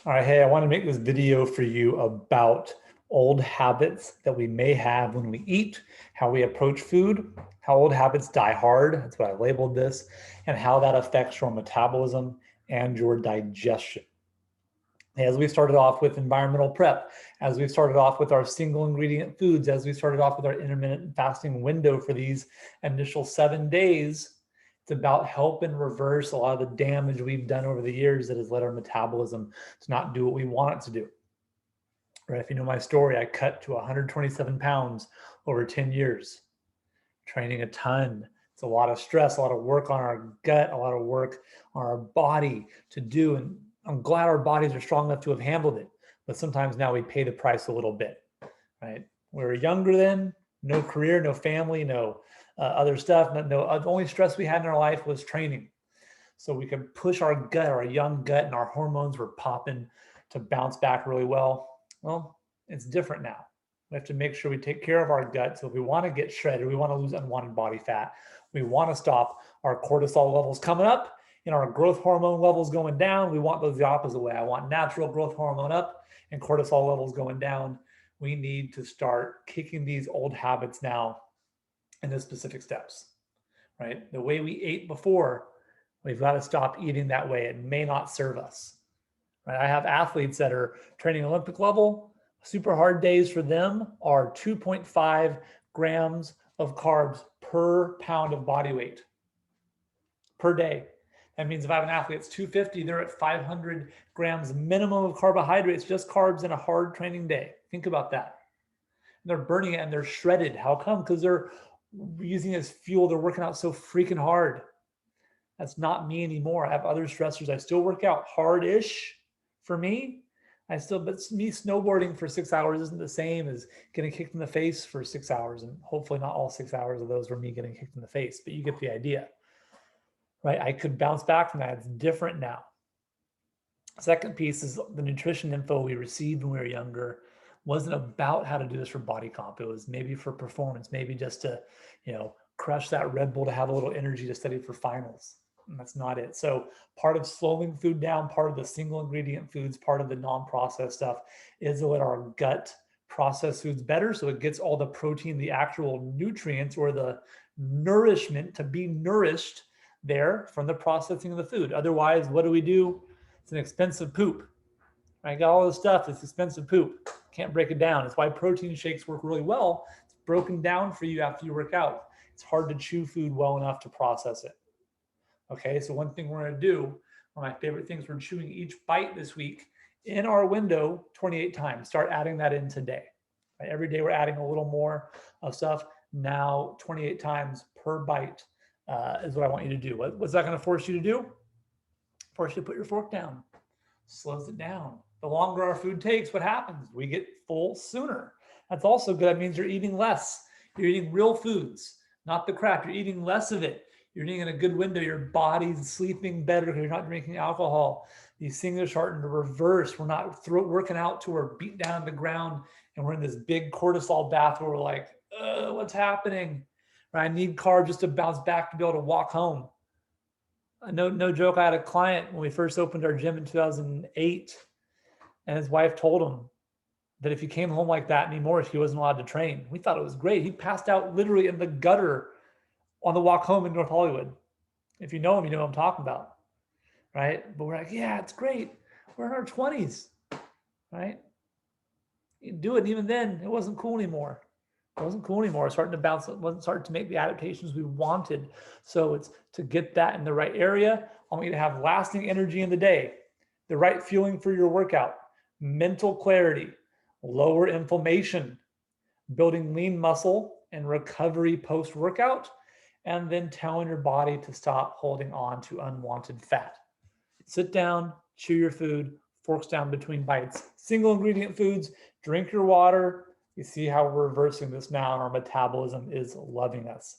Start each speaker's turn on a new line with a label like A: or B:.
A: All right, hey, I want to make this video for you about old habits that we may have when we eat, how we approach food, how old habits die hard, that's what I labeled this, and how that affects your metabolism and your digestion. As we started off with environmental prep, as we started off with our single ingredient foods, as we started off with our intermittent fasting window for these initial 7 days, it's about helping reverse a lot of the damage we've done over the years that has led our metabolism to not do what we want it to do. Right? If you know my story, I cut to 127 pounds over 10 years, training a ton. It's a lot of stress, a lot of work on our gut, a lot of work on our body to do. And I'm glad our bodies are strong enough to have handled it. But sometimes now we pay the price a little bit, right? We were younger then, no career, no family, no other stuff. The only stress we had in our life was training. So we could push our gut, our young gut, and our hormones were popping to bounce back really well. Well, it's different now. We have to make sure we take care of our gut. So if we want to get shredded, we want to lose unwanted body fat, we want to stop our cortisol levels coming up and our growth hormone levels going down. We want those the opposite way. I want natural growth hormone up and cortisol levels going down. We need to start kicking these old habits now into specific steps, right? The way we ate before, we've got to stop eating that way. It may not serve us, right? I have athletes that are training Olympic level. Super hard days for them are 2.5 grams of carbs per pound of body weight per day. That means if I have an athlete that's 250, they're at 500 grams minimum of carbohydrates, just carbs in a hard training day. Think about that. And they're burning it and they're shredded. How come? Because they're using it as fuel. They're working out so freaking hard. That's not me anymore. I have other stressors. I still work out hard-ish for me. But me snowboarding for 6 hours isn't the same as getting kicked in the face for 6 hours. And hopefully not all 6 hours of those were me getting kicked in the face, but you get the idea, right? I could bounce back from that. It's different now. Second piece is the nutrition info we received when we were younger wasn't about how to do this for body comp. It was maybe for performance, maybe just to, crush that Red Bull to have a little energy to study for finals. And that's not it. So part of slowing food down, part of the single ingredient foods, part of the non-processed stuff is to let our gut process foods better. So it gets all the protein, the actual nutrients or the nourishment to be nourished there from the processing of the food. Otherwise, what do? It's an expensive poop. I got all this stuff. It's expensive poop. Can't break it down. It's why protein shakes work really well. It's broken down for you after you work out. It's hard to chew food well enough to process it. Okay, so one thing we're going to do, one of my favorite things, we're chewing each bite this week in our window 28 times. Start adding that in today. Right? Every day we're adding a little more of stuff. Now 28 times per bite is what I want you to do. What's that going to force you to do? Force you to put your fork down. Slows it down. The longer our food takes, what happens? We get full sooner. That's also good. That means you're eating less. You're eating real foods, not the crap. You're eating less of it. You're eating in a good window. Your body's sleeping better because you're not drinking alcohol. These things are starting to reverse. We're not working out till we're beat down to the ground and we're in this big cortisol bath where we're like, what's happening? Right? I need carbs just to bounce back to be able to walk home. No joke. I had a client when we first opened our gym in 2008, and his wife told him that if he came home like that anymore, he wasn't allowed to train. We thought it was great. He passed out literally in the gutter on the walk home in North Hollywood. If you know him, you know what I'm talking about, right? But we're like, yeah, it's great. We're in our 20s, right? You do it. And even then, it wasn't cool anymore. It wasn't cool anymore. It was starting to bounce. It wasn't starting to make the adaptations we wanted. So it's to get that in the right area. I want you to have lasting energy in the day, the right fueling for your workout, mental clarity, lower inflammation, building lean muscle and recovery post-workout, and then telling your body to stop holding on to unwanted fat. Sit down, chew your food, forks down between bites. Single ingredient foods, drink your water. You see how we're reversing this now and our metabolism is loving us.